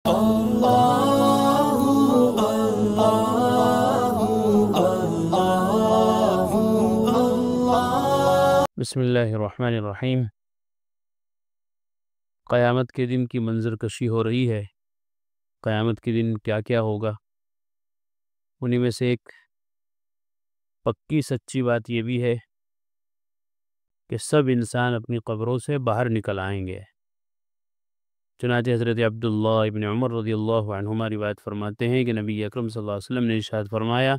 بسم اللہ الرحمن الرحیم۔ قیامت کے دن کی منظر کشی ہو رہی ہے۔ قیامت کے دن کیا کیا ہوگا، انہی میں سے ایک پکی سچی بات یہ بھی ہے کہ سب انسان اپنی قبروں سے باہر نکل آئیں گے۔ چنانچہ حضرت عبداللہ ابن عمر رضی اللہ عنہما روایت فرماتے ہیں کہ نبی اکرم صلی اللہ علیہ وسلم نے ارشاد فرمایا،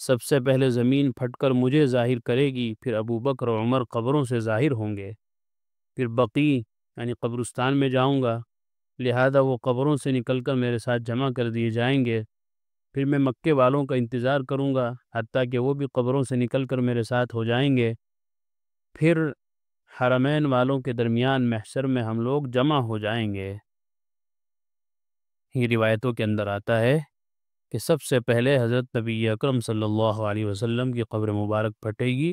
سب سے پہلے زمین پھٹ کر مجھے ظاہر کرے گی، پھر ابو بکر و عمر قبروں سے ظاہر ہوں گے، پھر بقی یعنی قبرستان میں جاؤں گا، لہذا وہ قبروں سے نکل کر میرے ساتھ جمع کر دیے جائیں گے، پھر میں مکے والوں کا انتظار کروں گا حتیٰ کہ وہ بھی قبروں سے نکل کر میرے ساتھ ہو جائیں گے، پھر حرمین والوں کے درمیان محشر میں ہم لوگ جمع ہو جائیں گے۔ یہ روایتوں کے اندر آتا ہے کہ سب سے پہلے حضرت نبی اکرم صلی اللہ علیہ وسلم کی قبر مبارک پھٹے گی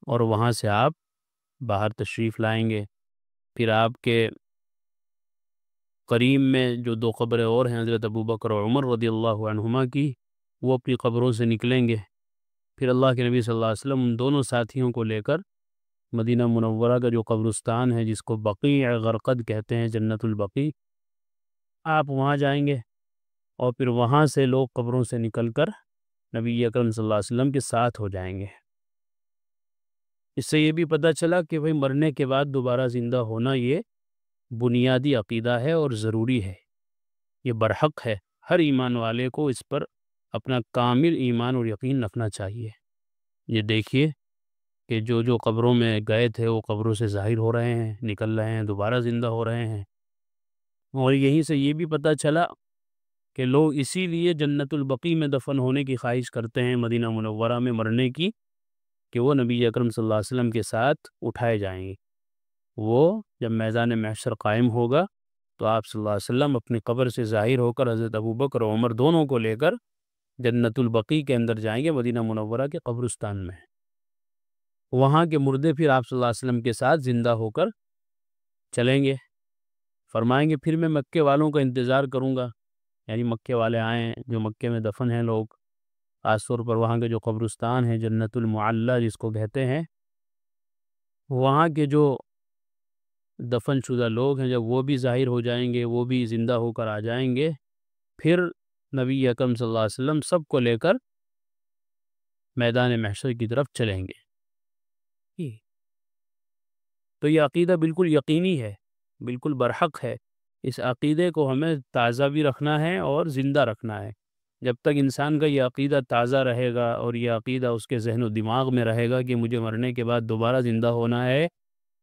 اور وہاں سے آپ باہر تشریف لائیں گے، پھر آپ کے قریب میں جو دو قبریں اور ہیں حضرت ابو بکر و عمر رضی اللہ عنہما کی، وہ اپنی قبروں سے نکلیں گے، پھر اللہ کے نبی صلی اللہ علیہ وسلم ان دونوں ساتھیوں کو لے کر مدینہ منورہ کا جو قبرستان ہے جس کو بقیع غرقد کہتے ہیں، جنت البقیع، آپ وہاں جائیں گے اور پھر وہاں سے لوگ قبروں سے نکل کر نبی اکرم صلی اللہ علیہ وسلم کے ساتھ ہو جائیں گے۔ اس سے یہ بھی پتہ چلا کہ بھئی مرنے کے بعد دوبارہ زندہ ہونا یہ بنیادی عقیدہ ہے اور ضروری ہے، یہ برحق ہے، ہر ایمان والے کو اس پر اپنا کامل ایمان اور یقین رکھنا چاہیے۔ یہ دیکھیے کہ جو قبروں میں گئے تھے وہ قبروں سے ظاہر ہو رہے ہیں، نکل رہے ہیں، دوبارہ زندہ ہو رہے ہیں، اور یہیں سے یہ بھی پتہ چلا کہ لوگ اسی لیے جنت البقیع میں دفن ہونے کی خواہش کرتے ہیں، مدینہ منورہ میں مرنے کی، کہ وہ نبی اکرم صلی اللہ علیہ وسلم کے ساتھ اٹھائے جائیں گے۔ وہ جب میدان محشر قائم ہوگا تو آپ صلی اللہ علیہ وسلم اپنی قبر سے ظاہر ہو کر حضرت ابو بکر و عمر دونوں کو لے کر جنت البقیع کے اندر جائیں گے، مدینہ منورہ کے قبرستان میں۔ وہاں کے مردے پھر آپ صلی اللہ علیہ وسلم کے ساتھ زندہ ہو کر چلیں گے، فرمائیں گے پھر میں مکے والوں کا انتظار کروں گا، یعنی مکے والے آئیں جو مکے میں دفن ہیں لوگ، خاص طور پر وہاں کے جو قبرستان ہے جنت المعلی جس کو کہتے ہیں، وہاں کے جو دفن شدہ لوگ ہیں جب وہ بھی ظاہر ہو جائیں گے، وہ بھی زندہ ہو کر آ جائیں گے، پھر نبی اکرم صلی اللہ علیہ وسلم سب کو لے کر میدان محشر کی طرف چلیں گے۔ تو یہ عقیدہ بالکل یقینی ہے، بالکل برحق ہے، اس عقیدے کو ہمیں تازہ بھی رکھنا ہے اور زندہ رکھنا ہے۔ جب تک انسان کا یہ عقیدہ تازہ رہے گا اور یہ عقیدہ اس کے ذہن و دماغ میں رہے گا کہ مجھے مرنے کے بعد دوبارہ زندہ ہونا ہے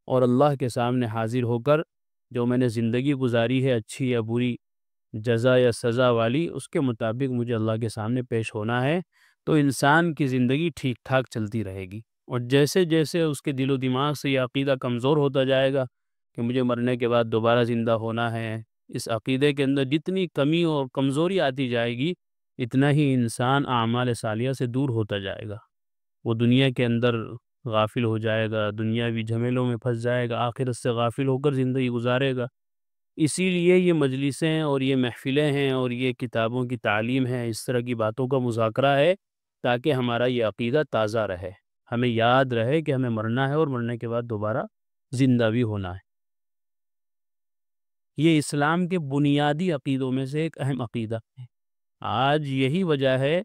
اور اللہ کے سامنے حاضر ہو کر جو میں نے زندگی گزاری ہے اچھی یا بری، جزا یا سزا والی، اس کے مطابق مجھے اللہ کے سامنے پیش ہونا ہے، تو انسان کی زندگی ٹھیک ٹھاک چلتی رہے گی۔ اور جیسے جیسے اس کے دل و دماغ سے یہ عقیدہ کمزور ہوتا جائے گا کہ مجھے مرنے کے بعد دوبارہ زندہ ہونا ہے، اس عقیدے کے اندر جتنی کمی اور کمزوری آتی جائے گی اتنا ہی انسان اعمال صالحہ سے دور ہوتا جائے گا، وہ دنیا کے اندر غافل ہو جائے گا، دنیاوی جھمیلوں میں پھنس جائے گا، آخرت سے غافل ہو کر زندگی گزارے گا۔ اسی لیے یہ مجلسیں اور یہ محفلیں ہیں اور یہ کتابوں کی تعلیم ہے، اس طرح کی باتوں کا مذاکرہ ہے تاکہ ہمارا یہ عقیدہ تازہ رہے، ہمیں یاد رہے کہ ہمیں مرنا ہے اور مرنے کے بعد دوبارہ زندہ بھی ہونا ہے۔ یہ اسلام کے بنیادی عقیدوں میں سے ایک اہم عقیدہ ہے۔ آج یہی وجہ ہے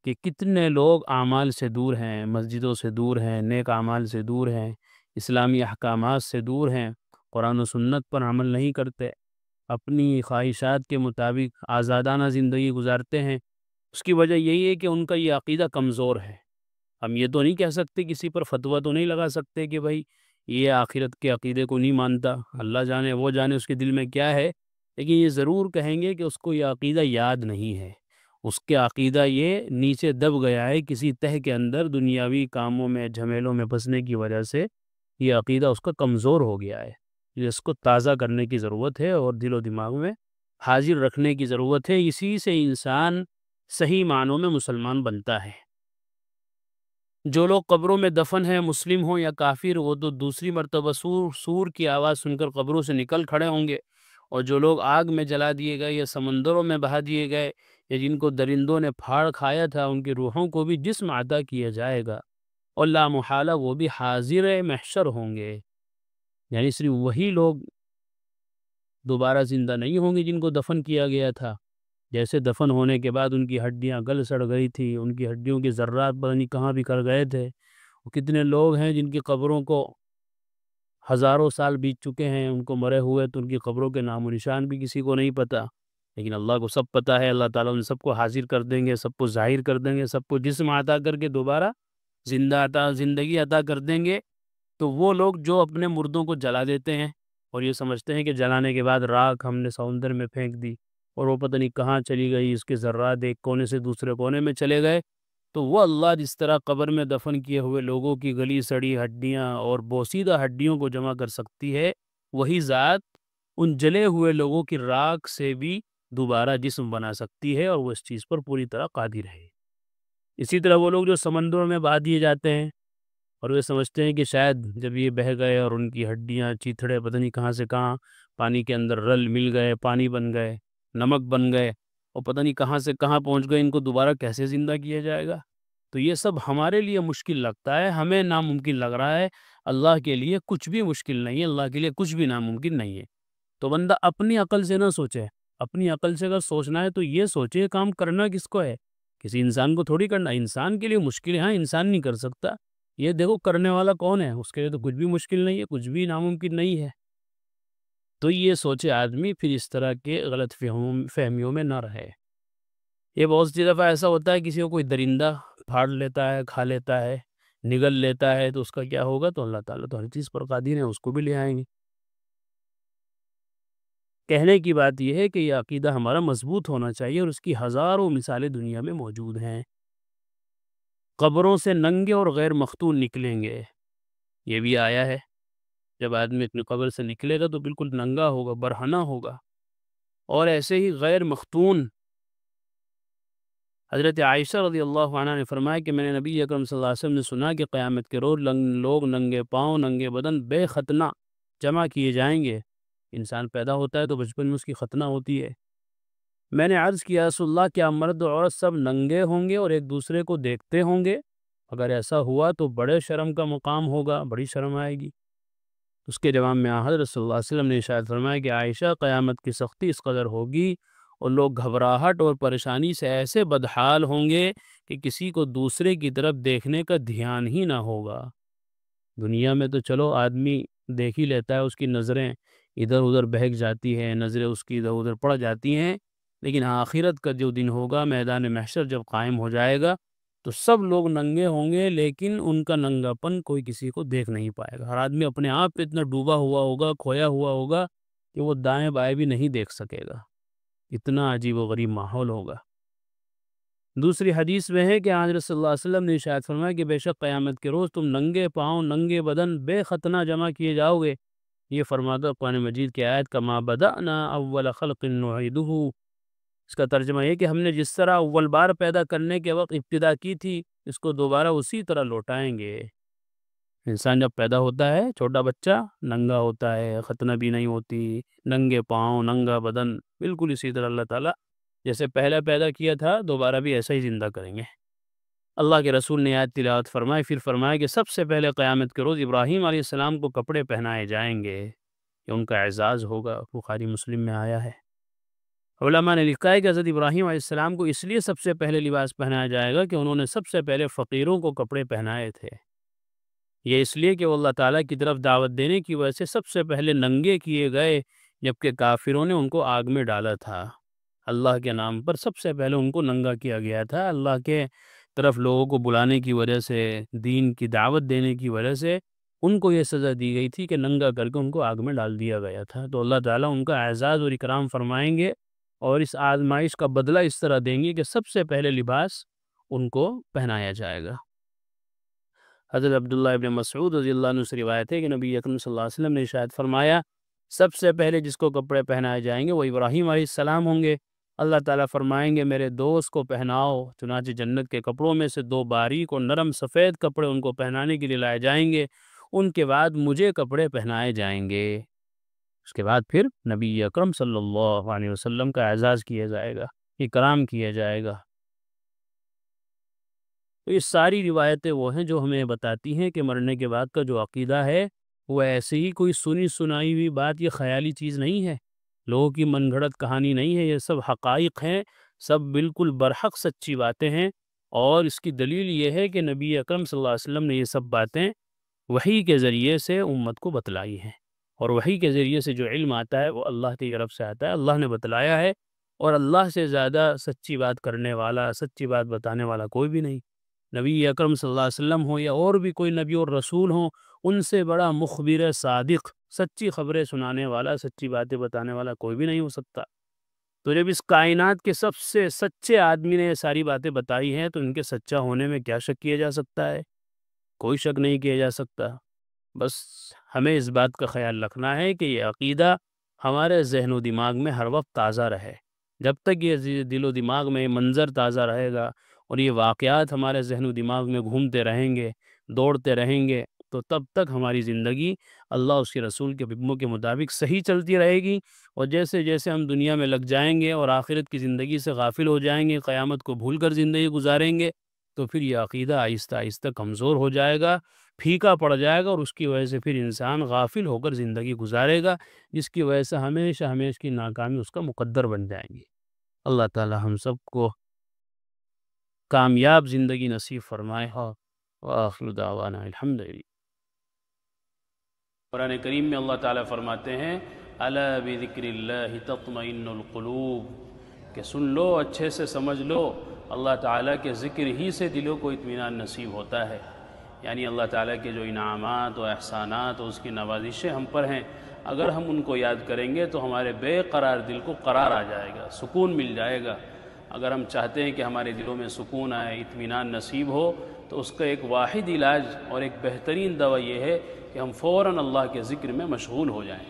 کہ کتنے لوگ اعمال سے دور ہیں، مسجدوں سے دور ہیں، نیک اعمال سے دور ہیں، اسلامی احکامات سے دور ہیں، قرآن و سنت پر عمل نہیں کرتے، اپنی خواہشات کے مطابق آزادانہ زندگی گزارتے ہیں۔ اس کی وجہ یہی ہے کہ ان کا یہ عقیدہ کمزور ہے۔ ہم یہ تو نہیں کہہ سکتے، کسی پر فتویٰ تو نہیں لگا سکتے کہ بھائی یہ آخرت کے عقیدے کو نہیں مانتا، اللہ جانے وہ جانے اس کے دل میں کیا ہے، لیکن یہ ضرور کہیں گے کہ اس کو یہ عقیدہ یاد نہیں ہے، اس کے عقیدہ یہ نیچے دب گیا ہے کسی تہ کے اندر، دنیاوی کاموں میں جھمیلوں میں پھنسنے کی وجہ سے یہ عقیدہ اس کا کمزور ہو گیا ہے، اس کو تازہ کرنے کی ضرورت ہے اور دل و دماغ میں حاضر رکھنے کی ضرورت ہے۔ اسی سے انسان صحیح معنوں میں مسلمان بنتا ہے۔ جو لوگ قبروں میں دفن ہیں، مسلم ہوں یا کافر، وہ تو دوسری مرتبہ سور کی آواز سن کر قبروں سے نکل کھڑے ہوں گے اور جو لوگ آگ میں جلا دیے گئے یا سمندروں میں بہا دیے گئے یا جن کو درندوں نے پھاڑ کھایا تھا، ان کی روحوں کو بھی جسم عطا کیا جائے گا، اور لا محالہ وہ بھی حاضر محشر ہوں گے۔ یعنی صرف وہی لوگ دوبارہ زندہ نہیں ہوں گے جن کو دفن کیا گیا تھا، جیسے دفن ہونے کے بعد ان کی ہڈیاں گل سڑ گئی تھی، ان کی ہڈیوں کے ذرات پتہ نہیں کہاں بکھر گئے تھے۔ وہ کتنے لوگ ہیں جن کی قبروں کو ہزاروں سال بیت چکے ہیں، ان کو مرے ہوئے، تو ان کی قبروں کے نام و نشان بھی کسی کو نہیں پتہ، لیکن اللہ کو سب پتہ ہے۔ اللہ تعالیٰ ان سب کو حاضر کر دیں گے، سب کو ظاہر کر دیں گے، سب کو جسم عطا کر کے دوبارہ زندگی عطا کر دیں گے۔ تو وہ لوگ جو اپنے مردوں کو جلا دیتے ہیں اور یہ سمجھتے ہیں کہ جلانے کے بعد راکھ ہم نے سمندر میں پھینک دی اور وہ پتہ نہیں کہاں چلی گئی، اس کے ذرات ایک کونے سے دوسرے کونے میں چلے گئے، تو وہ اللہ جس طرح قبر میں دفن کیے ہوئے لوگوں کی گلی سڑی ہڈیاں اور بوسیدہ ہڈیوں کو جمع کر سکتی ہے، وہی ذات ان جلے ہوئے لوگوں کی راکھ سے بھی دوبارہ جسم بنا سکتی ہے، اور وہ اس چیز پر پوری طرح قادر ہے۔ اسی طرح وہ لوگ جو سمندروں میں بہا دیے جاتے ہیں اور وہ سمجھتے ہیں کہ شاید جب یہ بہہ گئے اور ان کی ہڈیاں چیتھڑے پتہ نہیں کہاں سے کہاں پانی کے اندر رل مل گئے، پانی بن گئے، نمک بن گئے، اور پتہ نہیں کہاں سے کہاں پہنچ گئے، ان کو دوبارہ کیسے زندہ کیا جائے گا؟ تو یہ سب ہمارے لیے مشکل لگتا ہے، ہمیں ناممکن لگ رہا ہے۔ اللہ کے لیے کچھ بھی مشکل نہیں ہے، اللہ کے لیے کچھ بھی ناممکن نہیں ہے۔ تو بندہ اپنی عقل سے نہ سوچے، اپنی عقل سے اگر سوچنا ہے تو یہ سوچے کام کرنا کس کو ہے، کسی انسان کو تھوڑی کرنا۔ انسان کے لیے مشکل ہے، ہاں انسان نہیں کر سکتا، یہ دیکھو کرنے والا کون ہے، اس کے لیے تو کچھ بھی مشکل نہیں ہے، کچھ بھی ناممکن نہیں ہے۔ تو یہ سوچے آدمی، پھر اس طرح کے غلط فہمیوں میں نہ رہے۔ یہ بہت سی دفعہ ایسا ہوتا ہے کسی کو کوئی درندہ پھاڑ لیتا ہے، کھا لیتا ہے، نگل لیتا ہے، تو اس کا کیا ہوگا؟ تو اللہ تعالیٰ تو ہر چیز پر قادر ہے، اس کو بھی لے آئیں گے۔ کہنے کی بات یہ ہے کہ یہ عقیدہ ہمارا مضبوط ہونا چاہیے، اور اس کی ہزاروں مثالیں دنیا میں موجود ہیں۔ قبروں سے ننگے اور غیر مختون نکلیں گے، یہ بھی آیا ہے۔ جب آدمی اپنی قبر سے نکلے گا تو بالکل ننگا ہوگا، برہنہ ہوگا، اور ایسے ہی غیر مختون۔ حضرت عائشہ رضی اللہ عنہ نے فرمایا کہ میں نے نبی اکرم صلی اللہ علیہ وسلم نے سنا کہ قیامت کے روز لوگ ننگے پاؤں، ننگے بدن، بے ختنہ جمع کیے جائیں گے۔ انسان پیدا ہوتا ہے تو بچپن میں اس کی ختنہ ہوتی ہے۔ میں نے عرض کیا رسول اللہ، کیا مرد و عورت سب ننگے ہوں گے اور ایک دوسرے کو دیکھتے ہوں گے؟ اگر ایسا ہوا تو بڑے شرم کا مقام ہوگا، بڑی شرم آئے گی۔ اس کے جواب میں حضرت صلی اللہ علیہ وسلم نے ارشاد فرمایا کہ عائشہ، قیامت کی سختی اس قدر ہوگی اور لوگ گھبراہٹ اور پریشانی سے ایسے بدحال ہوں گے کہ کسی کو دوسرے کی طرف دیکھنے کا دھیان ہی نہ ہوگا۔ دنیا میں تو چلو آدمی دیکھ ہی لیتا ہے، اس کی نظریں ادھر ادھر بہک جاتی ہیں، نظریں اس کی ادھر ادھر پڑ جاتی ہیں، لیکن آخرت کا جو دن ہوگا، میدان محشر جب قائم ہو جائے گا، تو سب لوگ ننگے ہوں گے، لیکن ان کا ننگا پن کوئی کسی کو دیکھ نہیں پائے گا۔ ہر آدمی اپنے آپ پہ اتنا ڈوبا ہوا ہوگا، کھویا ہوا ہوگا کہ وہ دائیں بائیں بھی نہیں دیکھ سکے گا، اتنا عجیب و غریب ماحول ہوگا۔ دوسری حدیث میں ہے کہ حضرت صلی اللہ علیہ وسلم نے ارشاد فرمایا کہ بے شک قیامت کے روز تم ننگے پاؤں، ننگے بدن، بے ختنہ جمع کیے جاؤ گے۔ یہ فرماتا قرآن مجید کی آیت کما بدأنا اول خلق نعیدہ، اس کا ترجمہ یہ کہ ہم نے جس طرح اول بار پیدا کرنے کے وقت ابتدا کی تھی، اس کو دوبارہ اسی طرح لوٹائیں گے۔ انسان جب پیدا ہوتا ہے، چھوٹا بچہ ننگا ہوتا ہے، ختنہ بھی نہیں ہوتی، ننگے پاؤں، ننگا بدن، بالکل اسی طرح اللہ تعالیٰ جیسے پہلا پیدا کیا تھا دوبارہ بھی ایسا ہی زندہ کریں گے۔ اللہ کے رسول نے آیت تلاوت فرمائی، پھر فرمایا کہ سب سے پہلے قیامت کے روز ابراہیم علیہ السلام کو کپڑے پہنائے جائیں گے، کہ ان کا اعزاز ہوگا، بخاری مسلم میں آیا ہے۔ علماء نے لکھا ہے کہ حضرت ابراہیم علیہ السلام کو اس لیے سب سے پہلے لباس پہنایا جائے گا کہ انہوں نے سب سے پہلے فقیروں کو کپڑے پہنائے تھے۔ یہ اس لیے کہ وہ اللہ تعالیٰ کی طرف دعوت دینے کی وجہ سے سب سے پہلے ننگے کیے گئے، جبکہ کافروں نے ان کو آگ میں ڈالا تھا۔ اللہ کے نام پر سب سے پہلے ان کو ننگا کیا گیا تھا، اللہ کے طرف لوگوں کو بلانے کی وجہ سے، دین کی دعوت دینے کی وجہ سے ان کو یہ سزا دی گئی تھی کہ ننگا کر کے ان کو آگ میں ڈال دیا گیا تھا۔ تو اللہ تعالیٰ ان کا اعزاز اور اکرام فرمائیں گے، اور اس آزمائش کا بدلہ اس طرح دیں گے کہ سب سے پہلے لباس ان کو پہنایا جائے گا۔ حضرت عبداللہ ابن مسعود رضی اللہ عنہ سے روایت ہے کہ نبی اکرم صلی اللہ علیہ وسلم نے ارشاد فرمایا سب سے پہلے جس کو کپڑے پہنائے جائیں گے وہ ابراہیم علیہ السلام ہوں گے۔ اللہ تعالیٰ فرمائیں گے میرے دوست کو پہناؤ، چنانچہ جنت کے کپڑوں میں سے دو باریک اور نرم سفید کپڑے ان کو پہنانے کے لیے لائے جائیں گے، ان کے بعد مجھے کپڑے پہنائے جائیں گے۔ اس کے بعد پھر نبی اکرم صلی اللہ علیہ وسلم کا اعزاز کیا جائے گا، اکرام کیا جائے گا۔ تو یہ ساری روایتیں وہ ہیں جو ہمیں بتاتی ہیں کہ مرنے کے بعد کا جو عقیدہ ہے وہ ایسے ہی کوئی سنی سنائی ہوئی بات، یہ خیالی چیز نہیں ہے، لوگوں کی من گھڑت کہانی نہیں ہے، یہ سب حقائق ہیں، سب بالکل برحق سچی باتیں ہیں۔ اور اس کی دلیل یہ ہے کہ نبی اکرم صلی اللہ علیہ وسلم نے یہ سب باتیں وحی کے ذریعے سے امت کو بتلائی ہیں، اور وحی کے ذریعے سے جو علم آتا ہے وہ اللہ کی طرف سے آتا ہے، اللہ نے بتلایا ہے، اور اللہ سے زیادہ سچی بات کرنے والا، سچی بات بتانے والا کوئی بھی نہیں۔ نبی اکرم صلی اللہ علیہ وسلم ہو یا اور بھی کوئی نبی اور رسول ہوں، ان سے بڑا مخبر صادق، سچی خبریں سنانے والا، سچی باتیں بتانے والا کوئی بھی نہیں ہو سکتا۔ تو جب اس کائنات کے سب سے سچے آدمی نے یہ ساری باتیں بتائی ہیں تو ان کے سچا ہونے میں کیا شک کیا جا سکتا ہے؟ کوئی شک نہیں کیا جا سکتا۔ بس ہمیں اس بات کا خیال رکھنا ہے کہ یہ عقیدہ ہمارے ذہن و دماغ میں ہر وقت تازہ رہے۔ جب تک یہ دل و دماغ میں منظر تازہ رہے گا اور یہ واقعات ہمارے ذہن و دماغ میں گھومتے رہیں گے، دوڑتے رہیں گے، تو تب تک ہماری زندگی اللہ اس کے رسول کے حکموں کے مطابق صحیح چلتی رہے گی۔ اور جیسے جیسے ہم دنیا میں لگ جائیں گے اور آخرت کی زندگی سے غافل ہو جائیں گے، قیامت کو بھول کر زندگی گزاریں گے، تو پھر یہ عقیدہ آہستہ آہستہ کمزور ہو جائے گا، پھیکا پڑ جائے گا، اور اس کی وجہ سے پھر انسان غافل ہو کر زندگی گزارے گا، جس کی وجہ سے ہمیشہ ہمیشہ کی ناکامی اس کا مقدر بن جائیں گی۔ اللہ تعالی ہم سب کو کامیاب زندگی نصیب فرمائے۔ وآخر دعوانا الحمدللہ۔ قرآن کریم میں اللہ تعالیٰ فرماتے ہیں الا بذکر اللہ تطمئن القلوب، کہ سن لو، اچھے سے سمجھ لو، اللہ تعالیٰ کے ذکر ہی سے دلوں کو اطمینان نصیب ہوتا ہے۔ یعنی اللہ تعالیٰ کے جو انعامات و احسانات اور اس کی نوازشیں ہم پر ہیں، اگر ہم ان کو یاد کریں گے تو ہمارے بے قرار دل کو قرار آ جائے گا، سکون مل جائے گا۔ اگر ہم چاہتے ہیں کہ ہمارے دلوں میں سکون آئے، اطمینان نصیب ہو، تو اس کا ایک واحد علاج اور ایک بہترین دوا یہ ہے کہ ہم فوراً اللہ کے ذکر میں مشغول ہو جائیں۔